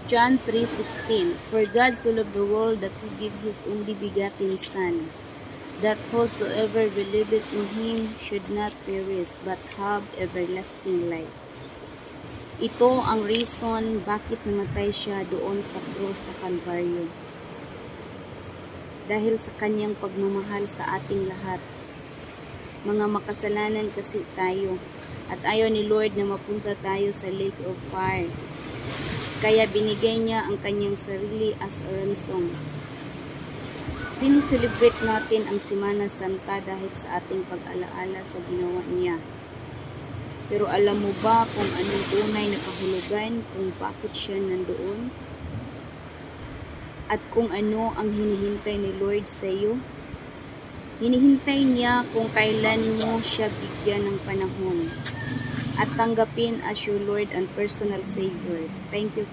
John 3:16. For God so loved the world that he gave his only begotten Son, that whosoever believeth in him should not perish but have everlasting life. Ito ang reason bakit namatay siya doon sa krus sa Kalbaryo. Dahil sa kanyang pagmamahal sa ating lahat. Mga makasalanan kasi tayo at ayaw ni Lord na mapunta tayo sa lake of fire. Kaya binigay niya ang kanyang sarili as a ransom. Siniselebrate natin ang Semana Santa dahil sa ating pag-alaala sa ginawa niya. Pero alam mo ba kung anong tunay na kahulugan kung bakit siya nandoon? At kung ano ang hinihintay ni Lord sa iyo? Hinihintay niya kung kailan mo siya bigyan ng panahon at tanggapin as your Lord and personal Savior. Thank you.